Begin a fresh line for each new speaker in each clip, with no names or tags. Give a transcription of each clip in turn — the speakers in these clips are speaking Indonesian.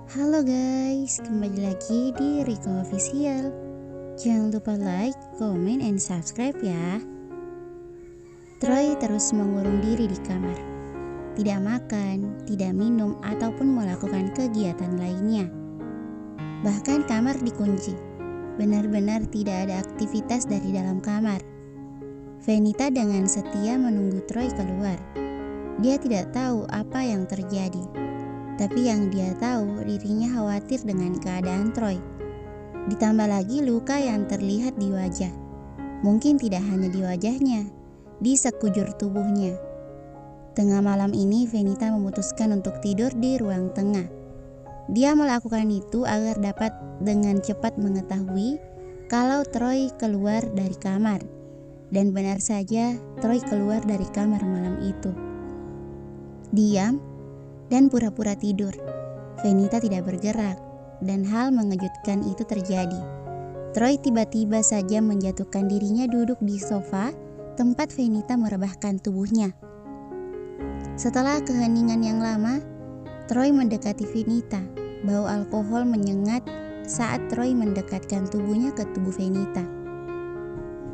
Halo guys, kembali lagi di Riko Official. Jangan lupa like, comment, and subscribe ya. Troy terus mengurung diri di kamar. Tidak makan, tidak minum, ataupun melakukan kegiatan lainnya. Bahkan kamar dikunci. Benar-benar tidak ada aktivitas dari dalam kamar. Venita dengan setia menunggu Troy keluar. Dia tidak tahu apa yang terjadi. Tapi yang dia tahu, dirinya khawatir dengan keadaan Troy. Ditambah lagi luka yang terlihat di wajah. Mungkin tidak hanya di wajahnya, di sekujur tubuhnya. Tengah malam ini, Venita memutuskan untuk tidur di ruang tengah. Dia melakukan itu agar dapat dengan cepat mengetahui kalau Troy keluar dari kamar. Dan benar saja, Troy keluar dari kamar malam itu. Diam dan pura-pura tidur. Venita tidak bergerak, dan hal mengejutkan itu terjadi. Troy tiba-tiba saja menjatuhkan dirinya duduk di sofa tempat Venita merebahkan tubuhnya. Setelah keheningan yang lama, Troy mendekati Venita. Bau alkohol menyengat saat Troy mendekatkan tubuhnya ke tubuh Venita.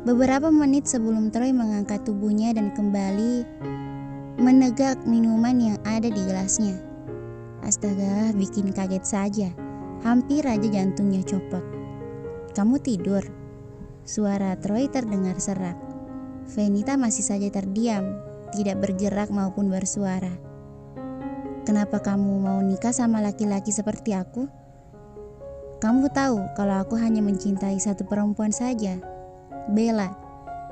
Beberapa menit sebelum Troy mengangkat tubuhnya dan kembali menegak minuman yang ada di gelasnya. Astaga, bikin kaget saja. Hampir aja jantungnya copot. "Kamu tidur?" Suara Troy terdengar serak. Venita masih saja terdiam, tidak bergerak maupun bersuara. "Kenapa kamu mau nikah sama laki-laki seperti aku? Kamu tahu kalau aku hanya mencintai satu perempuan saja, Bella.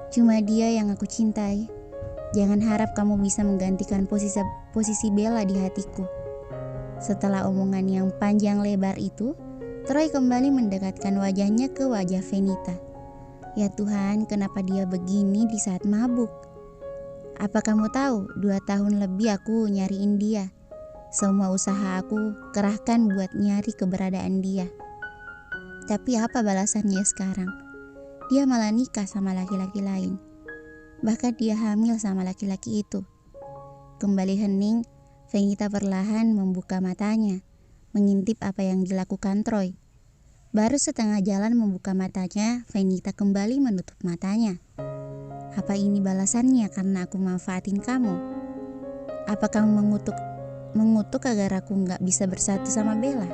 Cuma dia yang aku cintai. Jangan harap kamu bisa menggantikan posisi Bella di hatiku." Setelah omongan yang panjang lebar itu, Troy kembali mendekatkan wajahnya ke wajah Venita. Ya Tuhan, kenapa dia begini di saat mabuk? "Apa kamu tahu, 2 tahun lebih aku nyariin dia. Semua usaha aku kerahkan buat nyari keberadaan dia. Tapi apa balasannya sekarang? Dia malah nikah sama laki-laki lain. Bahkan dia hamil sama laki-laki itu." Kembali hening, Venita perlahan membuka matanya, mengintip apa yang dilakukan Troy. Baru setengah jalan membuka matanya, Venita kembali menutup matanya. "Apa ini balasannya karena aku manfaatin kamu? Apa kamu mengutuk agar aku gak bisa bersatu sama Bella?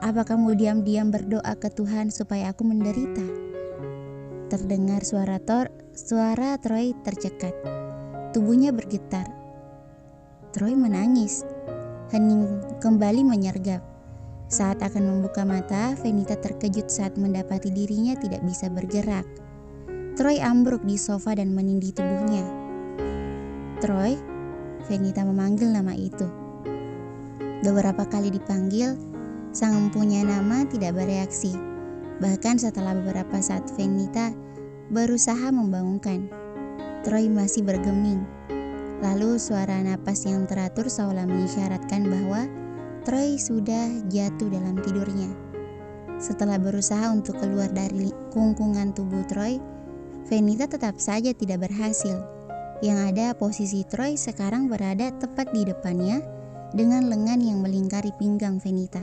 Apa kamu diam-diam berdoa ke Tuhan supaya aku menderita?" Terdengar suara Troy tercekat. Tubuhnya bergetar. Troy menangis. Hening kembali menyergap. Saat akan membuka mata, Venita terkejut saat mendapati dirinya tidak bisa bergerak. Troy ambruk di sofa dan menindih tubuhnya. "Troy?" Venita memanggil nama itu. Beberapa kali dipanggil, sang empunya nama tidak bereaksi. Bahkan setelah beberapa saat Venita berusaha membangunkan, Troy masih bergeming. Lalu suara napas yang teratur seolah mengisyaratkan bahwa Troy sudah jatuh dalam tidurnya. Setelah berusaha untuk keluar dari kungkungan tubuh Troy, Venita tetap saja tidak berhasil. Yang ada posisi Troy sekarang berada tepat di depannya dengan lengan yang melingkari pinggang Venita.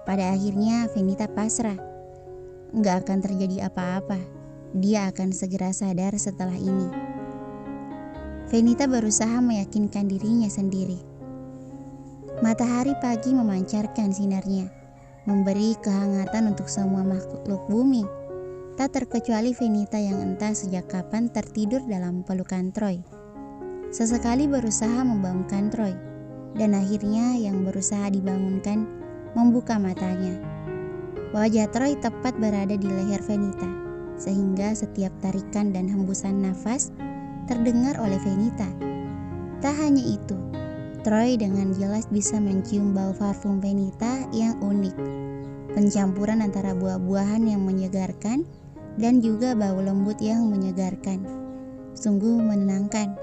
Pada akhirnya Venita pasrah. Nggak akan terjadi apa-apa. Dia akan segera sadar setelah ini. Venita berusaha meyakinkan dirinya sendiri. Matahari pagi memancarkan sinarnya, memberi kehangatan untuk semua makhluk bumi, tak terkecuali Venita yang entah sejak kapan tertidur dalam pelukan Troy. Sesekali berusaha membangunkan Troy, dan akhirnya yang berusaha dibangunkan membuka matanya. Wajah Troy tepat berada di leher Venita, sehingga setiap tarikan dan hembusan nafas terdengar oleh Venita. Tak hanya itu, Troy dengan jelas bisa mencium bau parfum Venita yang unik, pencampuran antara buah-buahan yang menyegarkan dan juga bau lembut yang menyegarkan. Sungguh menenangkan.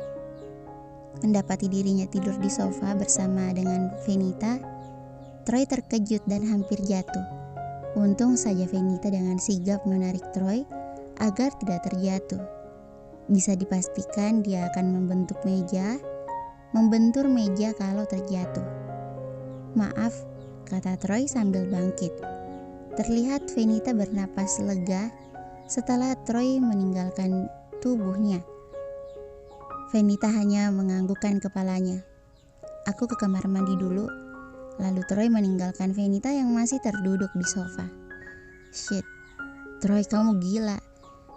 Mendapati dirinya tidur di sofa bersama dengan Venita, Troy terkejut dan hampir jatuh. Untung saja Venita dengan sigap menarik Troy agar tidak terjatuh. Bisa dipastikan dia akan membentur meja kalau terjatuh. "Maaf, kata Troy sambil bangkit. Terlihat Venita bernapas lega setelah Troy meninggalkan tubuhnya. Venita hanya menganggukkan kepalanya. Aku ke kamar mandi dulu. Lalu Troy meninggalkan Venita yang masih terduduk di sofa. Shit, Troy, kamu gila.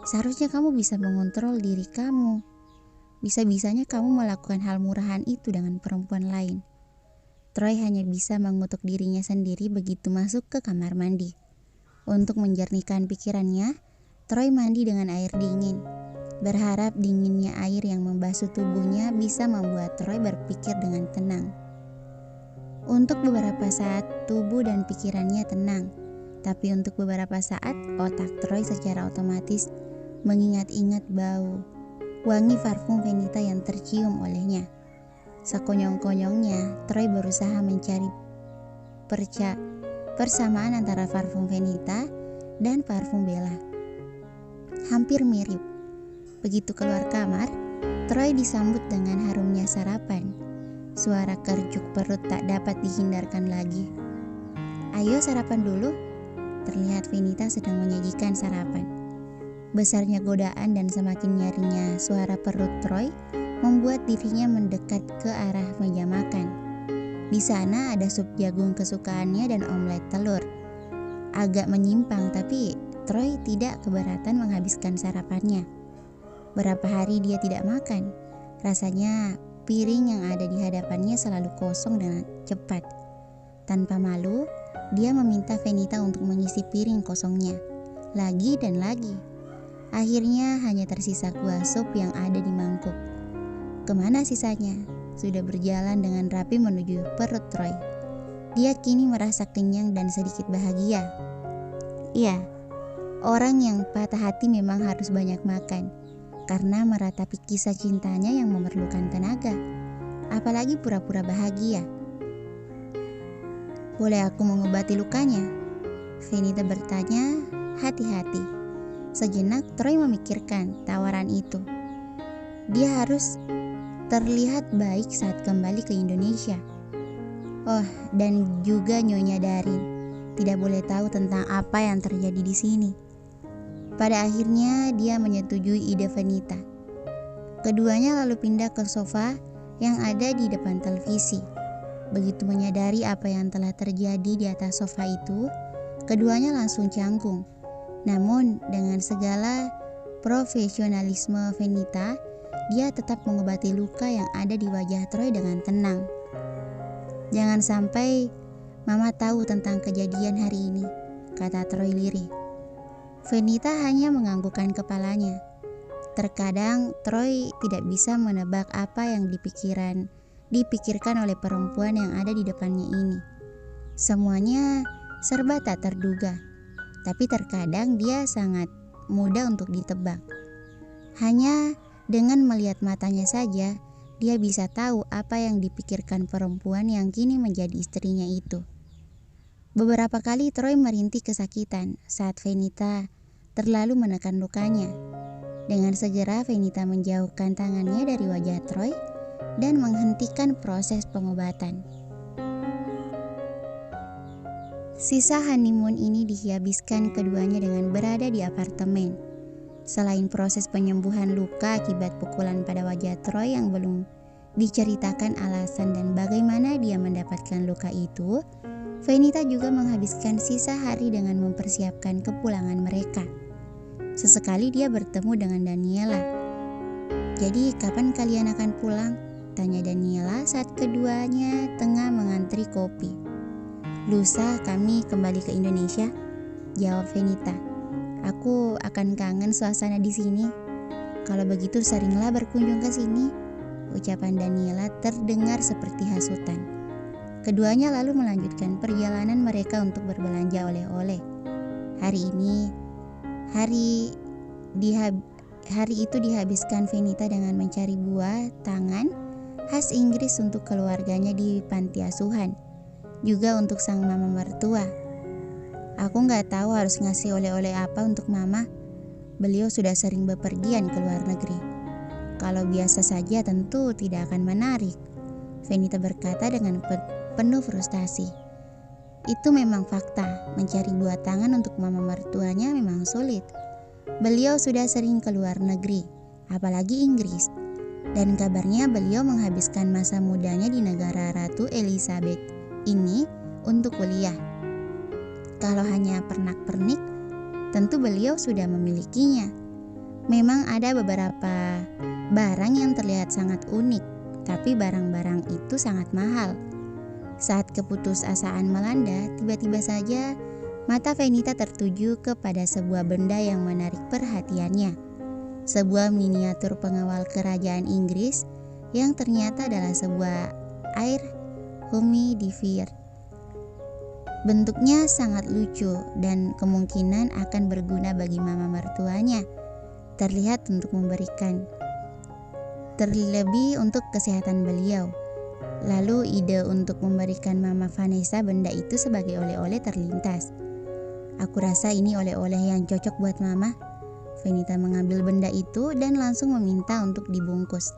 Seharusnya kamu bisa mengontrol diri kamu. Bisa-bisanya kamu melakukan hal murahan itu dengan perempuan lain. Troy hanya bisa mengutuk dirinya sendiri begitu masuk ke kamar mandi. Untuk menjernihkan pikirannya, Troy mandi dengan air dingin. Berharap dinginnya air yang membasuh tubuhnya bisa membuat Troy berpikir dengan tenang. Untuk beberapa saat, tubuh dan pikirannya tenang. Tapi untuk beberapa saat, otak Troy secara otomatis mengingat-ingat bau wangi parfum Venita yang tercium olehnya. Sekonyong-konyongnya, Troy berusaha mencari persamaan antara parfum Venita dan parfum Bella. Hampir mirip. Begitu keluar kamar, Troy disambut dengan harumnya sarapan. Suara kerjuk perut tak dapat dihindarkan lagi. Ayo sarapan dulu. Terlihat Venita sedang menyajikan sarapan. Besarnya godaan dan semakin nyarinya suara perut Troy membuat dirinya mendekat ke arah meja makan. Di sana ada sup jagung kesukaannya dan omelet telur. Agak menyimpang, tapi Troy tidak keberatan menghabiskan sarapannya. Berapa hari dia tidak makan. Rasanya piring yang ada di hadapannya selalu kosong dengan cepat. Tanpa malu, dia meminta Venita untuk mengisi piring kosongnya. Lagi dan lagi. Akhirnya hanya tersisa kuah sup yang ada di mangkuk. Kemana sisanya? Sudah berjalan dengan rapi menuju perut Troy. Dia kini merasa kenyang dan sedikit bahagia. Iya, orang yang patah hati memang harus banyak makan, karena meratapi kisah cintanya yang memerlukan tenaga. Apalagi pura-pura bahagia. Boleh aku mengobati lukanya? Venita bertanya, hati-hati. Sejenak Troy memikirkan tawaran itu. Dia harus terlihat baik saat kembali ke Indonesia. Oh, dan juga Nyonya Darin tidak boleh tahu tentang apa yang terjadi di sini. Pada akhirnya dia menyetujui ide Venita. Keduanya lalu pindah ke sofa yang ada di depan televisi. Begitu menyadari apa yang telah terjadi di atas sofa itu, keduanya langsung canggung. Namun dengan segala profesionalisme Venita, dia tetap mengobati luka yang ada di wajah Troy dengan tenang. Jangan sampai Mama tahu tentang kejadian hari ini, kata Troy lirih. Venita hanya menganggukkan kepalanya. Terkadang Troy tidak bisa menebak apa yang dipikirkan oleh perempuan yang ada di depannya ini. Semuanya serba tak terduga, tapi terkadang dia sangat mudah untuk ditebak. Hanya dengan melihat matanya saja, dia bisa tahu apa yang dipikirkan perempuan yang kini menjadi istrinya itu. Beberapa kali Troy merintih kesakitan saat Venita terlalu menekan lukanya. Dengan segera Venita menjauhkan tangannya dari wajah Troy dan menghentikan proses pengobatan. Sisa honeymoon ini dihabiskan keduanya dengan berada di apartemen. Selain proses penyembuhan luka akibat pukulan pada wajah Troy yang belum diceritakan alasan dan bagaimana dia mendapatkan luka itu, Venita juga menghabiskan sisa hari dengan mempersiapkan kepulangan mereka. Sesekali dia bertemu dengan Daniela. "Jadi kapan kalian akan pulang?" tanya Daniela saat keduanya tengah mengantri kopi. "Lusa kami kembali ke Indonesia," jawab Venita. "Aku akan kangen suasana di sini. Kalau begitu seringlah berkunjung ke sini," ucapan Daniela terdengar seperti hasutan. Keduanya lalu melanjutkan perjalanan mereka untuk berbelanja oleh-oleh. Hari itu dihabiskan Venita dengan mencari buah tangan khas Inggris untuk keluarganya di panti asuhan, juga untuk sang mama mertua. "Aku gak tahu harus ngasih oleh-oleh apa untuk mama. Beliau sudah sering bepergian ke luar negeri. Kalau biasa saja tentu tidak akan menarik," Venita berkata dengan penuh frustasi. Itu memang fakta, mencari buah tangan untuk mama mertuanya memang sulit. Beliau sudah sering ke luar negeri, apalagi Inggris. Dan kabarnya beliau menghabiskan masa mudanya di negara Ratu Elizabeth ini untuk kuliah. Kalau hanya pernak-pernik, tentu beliau sudah memilikinya. Memang ada beberapa barang yang terlihat sangat unik, tapi barang-barang itu sangat mahal. Saat keputusasaan melanda, tiba-tiba saja mata Fenita tertuju kepada sebuah benda yang menarik perhatiannya. Sebuah miniatur pengawal kerajaan Inggris yang ternyata adalah sebuah air humidifier. Bentuknya sangat lucu dan kemungkinan akan berguna bagi mama mertuanya. Terlihat untuk memberikan, terlebih untuk kesehatan beliau. Lalu ide untuk memberikan Mama Vanessa benda itu sebagai oleh-oleh terlintas. Aku rasa ini oleh-oleh yang cocok buat Mama. Fenita mengambil benda itu dan langsung meminta untuk dibungkus.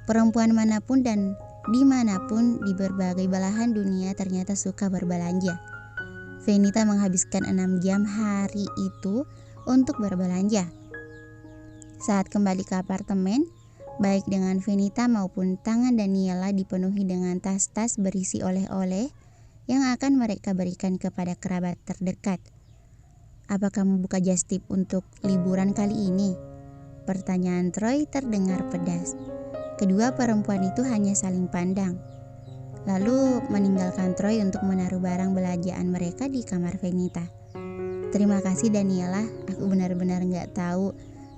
Perempuan manapun dan dimanapun di berbagai belahan dunia ternyata suka berbelanja. Fenita menghabiskan 6 jam hari itu untuk berbelanja. Saat kembali ke apartemen, baik dengan Fenita maupun tangan Daniela dipenuhi dengan tas-tas berisi oleh-oleh yang akan mereka berikan kepada kerabat terdekat. "Apa kamu buka just tip untuk liburan kali ini?" Pertanyaan Troy terdengar pedas. Kedua perempuan itu hanya saling pandang, lalu meninggalkan Troy untuk menaruh barang belanjaan mereka di kamar Fenita. "Terima kasih Daniela, aku benar-benar gak tahu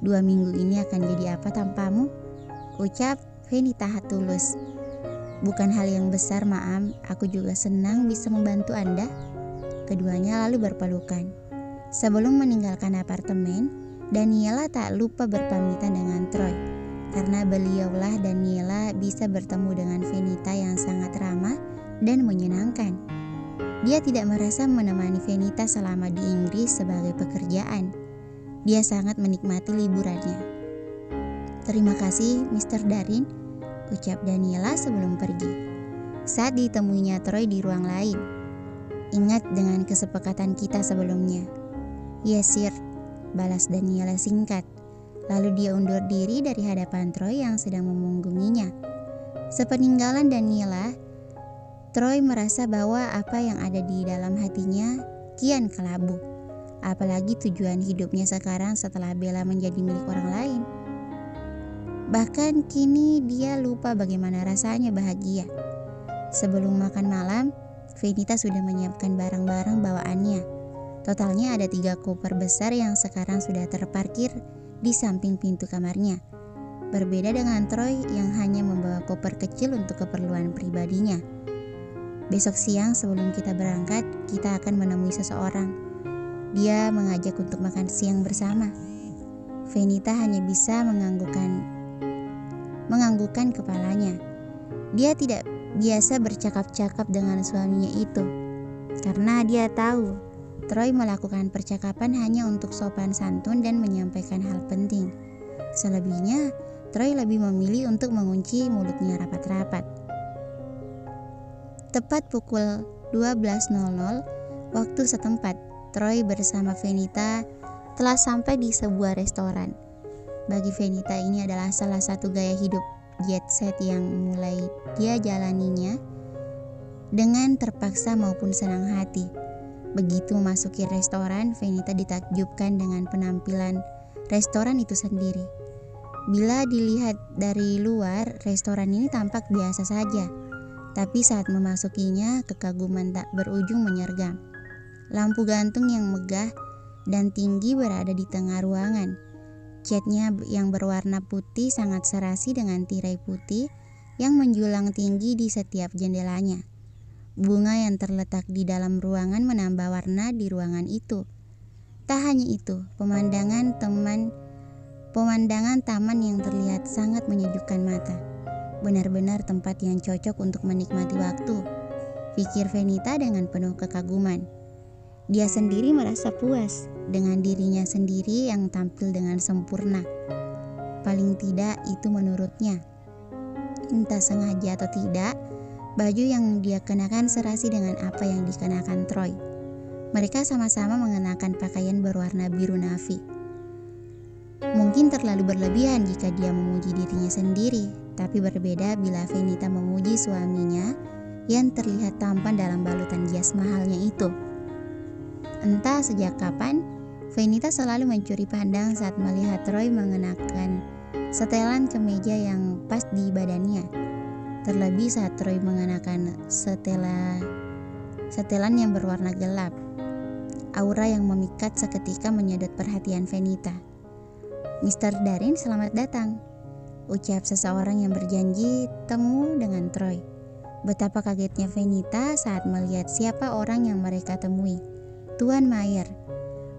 2 minggu ini akan jadi apa tanpamu," ucap Fenita tulus. "Bukan hal yang besar, Maam. Aku juga senang bisa membantu Anda." Keduanya lalu berpelukan. Sebelum meninggalkan apartemen, Daniela tak lupa berpamitan dengan Troy. Karena beliaulah Daniela bisa bertemu dengan Fenita yang sangat ramah dan menyenangkan. Dia tidak merasa menemani Fenita selama di Inggris sebagai pekerjaan. Dia sangat menikmati liburannya. "Terima kasih, Mr. Darin," ucap Daniela sebelum pergi. Saat ditemuinya Troy di ruang lain. "Ingat dengan kesepakatan kita sebelumnya." "Yes, sir," balas Daniela singkat. Lalu dia undur diri dari hadapan Troy yang sedang memunggunginya. Sepeninggalan Daniela, Troy merasa bahwa apa yang ada di dalam hatinya kian kelabu. Apalagi tujuan hidupnya sekarang setelah Bella menjadi milik orang lain. Bahkan kini dia lupa bagaimana rasanya bahagia. Sebelum makan malam, Fenita sudah menyiapkan barang-barang bawaannya. Totalnya ada 3 koper besar yang sekarang sudah terparkir di samping pintu kamarnya. Berbeda dengan Troy yang hanya membawa koper kecil untuk keperluan pribadinya. "Besok siang sebelum kita berangkat, kita akan menemui seseorang. Dia mengajak untuk makan siang bersama." Fenita hanya bisa menganggukkan kepalanya. Dia tidak biasa bercakap-cakap dengan suaminya itu, karena dia tahu Troy melakukan percakapan hanya untuk sopan santun dan menyampaikan hal penting. Selebihnya, Troy lebih memilih untuk mengunci mulutnya rapat-rapat. Tepat pukul 12.00 waktu setempat, Troy bersama Fenita telah sampai di sebuah restoran. Bagi Fenita ini adalah salah satu gaya hidup jet set yang mulai dia jalaninya dengan terpaksa maupun senang hati. Begitu memasuki restoran, Fenita ditakjubkan dengan penampilan restoran itu sendiri. Bila dilihat dari luar, restoran ini tampak biasa saja. Tapi saat memasukinya, kekaguman tak berujung menyergam. Lampu gantung yang megah dan tinggi berada di tengah ruangan. Catnya yang berwarna putih sangat serasi dengan tirai putih yang menjulang tinggi di setiap jendelanya. Bunga yang terletak di dalam ruangan menambah warna di ruangan itu. Tak hanya itu, pemandangan taman yang terlihat sangat menyejukkan mata. Benar-benar tempat yang cocok untuk menikmati waktu, pikir Fenita dengan penuh kekaguman. Dia sendiri merasa puas dengan dirinya sendiri yang tampil dengan sempurna. Paling tidak itu menurutnya. Entah sengaja atau tidak, Baju yang dia kenakan serasi dengan apa yang dikenakan Troy. Mereka sama-sama mengenakan pakaian berwarna biru navy. Mungkin terlalu berlebihan jika dia memuji dirinya sendiri, tapi berbeda bila Fenita memuji suaminya yang terlihat tampan dalam balutan jas mahalnya itu. Entah sejak kapan, Fenita selalu mencuri pandang saat melihat Troy mengenakan setelan kemeja yang pas di badannya. Terlebih saat Troy mengenakan setelan yang berwarna gelap. Aura yang memikat seketika menyedot perhatian Fenita. "Mr. Darin, selamat datang," ucap seseorang yang berjanji temu dengan Troy. Betapa kagetnya Fenita saat melihat siapa orang yang mereka temui. Tuan Mayer.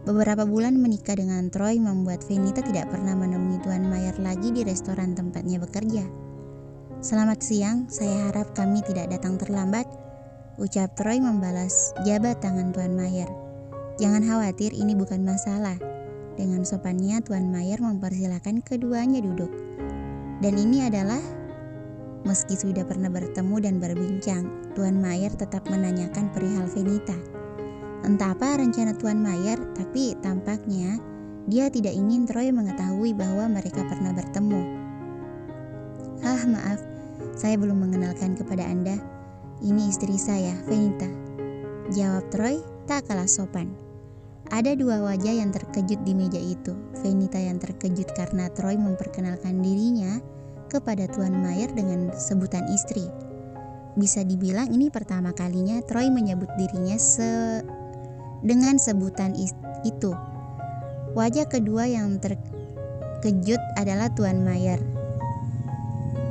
Beberapa bulan menikah dengan Troy membuat Fenita tidak pernah menemui Tuan Mayer lagi di restoran tempatnya bekerja. "Selamat siang, saya harap kami tidak datang terlambat," ucap Troy membalas jabat tangan Tuan Mayer. "Jangan khawatir, ini bukan masalah." Dengan sopannya Tuan Mayer mempersilahkan keduanya duduk. Dan ini adalah, meski sudah pernah bertemu dan berbincang, Tuan Mayer tetap menanyakan perihal Fenita. Entah apa rencana Tuan Mayer, tapi tampaknya dia tidak ingin Troy mengetahui bahwa mereka pernah bertemu. Maaf, saya belum mengenalkan kepada Anda. Ini istri saya, Fenita," jawab Troy tak kalah sopan. Ada dua wajah yang terkejut di meja itu. Fenita yang terkejut karena Troy memperkenalkan dirinya kepada Tuan Mayer dengan sebutan istri. Bisa dibilang ini pertama kalinya Troy menyebut dirinya dengan sebutan itu. Wajah kedua yang terkejut adalah Tuan Mayer.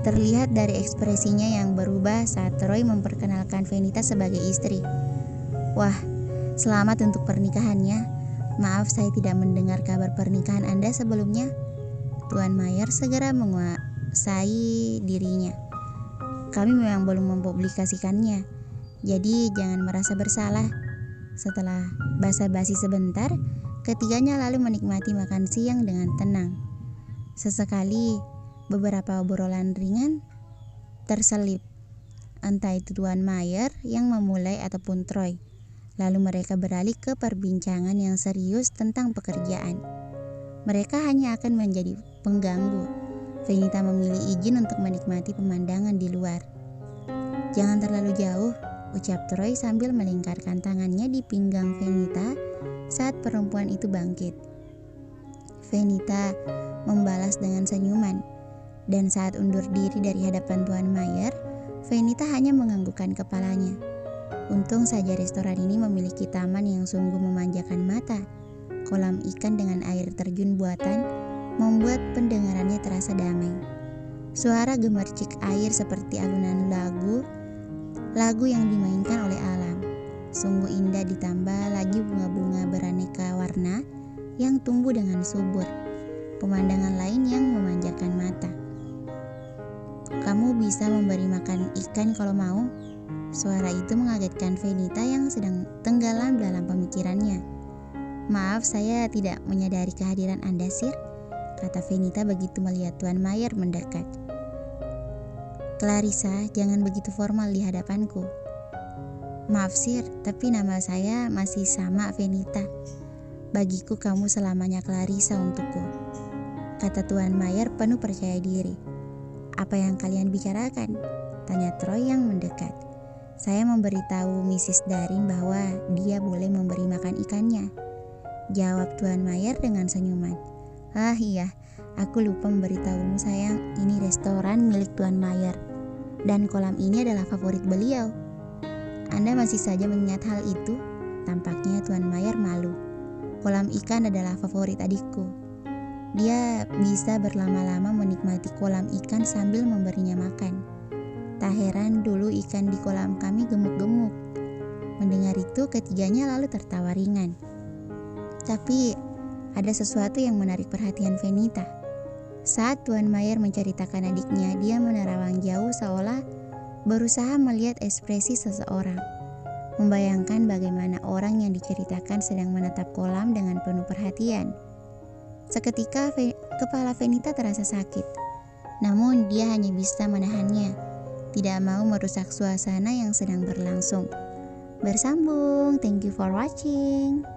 Terlihat dari ekspresinya yang berubah saat Troy memperkenalkan Fenita sebagai istri. "Wah, selamat untuk pernikahannya. Maaf saya tidak mendengar kabar pernikahan Anda sebelumnya." Tuan Mayer segera menguasai dirinya. "Kami memang belum mempublikasikannya, jadi jangan merasa bersalah." Setelah basa-basi sebentar, ketiganya lalu menikmati makan siang dengan tenang. Sesekali beberapa obrolan ringan terselip, entah itu Tuan Mayer yang memulai ataupun Troy. Lalu mereka beralih ke perbincangan yang serius tentang pekerjaan. Mereka hanya akan menjadi pengganggu. Fenita memilih izin untuk menikmati pemandangan di luar. "Jangan terlalu jauh," ucap Troy sambil melingkarkan tangannya di pinggang Fenita saat perempuan itu bangkit. Fenita membalas dengan senyuman, dan saat undur diri dari hadapan Tuan Mayer, Fenita hanya menganggukkan kepalanya. Untung saja restoran ini memiliki taman yang sungguh memanjakan mata. Kolam ikan dengan air terjun buatan membuat pendengarannya terasa damai. Suara gemercik air seperti alunan lagu yang dimainkan oleh alam. Sungguh indah, ditambah lagi bunga-bunga beraneka warna yang tumbuh dengan subur. Pemandangan lain yang memanjakan mata. "Kamu bisa memberi makan ikan kalau mau." Suara itu mengagetkan Fenita yang sedang tenggelam dalam pemikirannya. "Maaf, saya tidak menyadari kehadiran Anda, Sir," kata Fenita begitu melihat Tuan Mayer mendekat. "Clarissa, jangan begitu formal di hadapanku." "Maaf Sir, tapi nama saya masih sama, Fenita. Bagiku kamu selamanya Clarissa untukku," kata Tuan Mayer penuh percaya diri. "Apa yang kalian bicarakan?" tanya Troy yang mendekat. "Saya memberitahu Mrs. Darin bahwa dia boleh memberi makan ikannya," jawab Tuan Mayer dengan senyuman. Iya, aku lupa memberitahumu sayang, ini restoran milik Tuan Mayer, dan kolam ini adalah favorit beliau." "Anda masih saja mengingat hal itu?" Tampaknya Tuan Mayer malu. "Kolam ikan adalah favorit adikku. Dia bisa berlama-lama menikmati kolam ikan sambil memberinya makan. Tak heran dulu ikan di kolam kami gemuk-gemuk." Mendengar itu, ketiganya lalu tertawa ringan. Tapi ada sesuatu yang menarik perhatian Fenita. Saat Tuan Mayer menceritakan adiknya, dia menerawang jauh seolah berusaha melihat ekspresi seseorang. Membayangkan bagaimana orang yang diceritakan sedang menatap kolam dengan penuh perhatian. Seketika kepala Fenita terasa sakit. Namun dia hanya bisa menahannya. tidak mau merusak suasana yang sedang berlangsung. Bersambung, thank you for watching.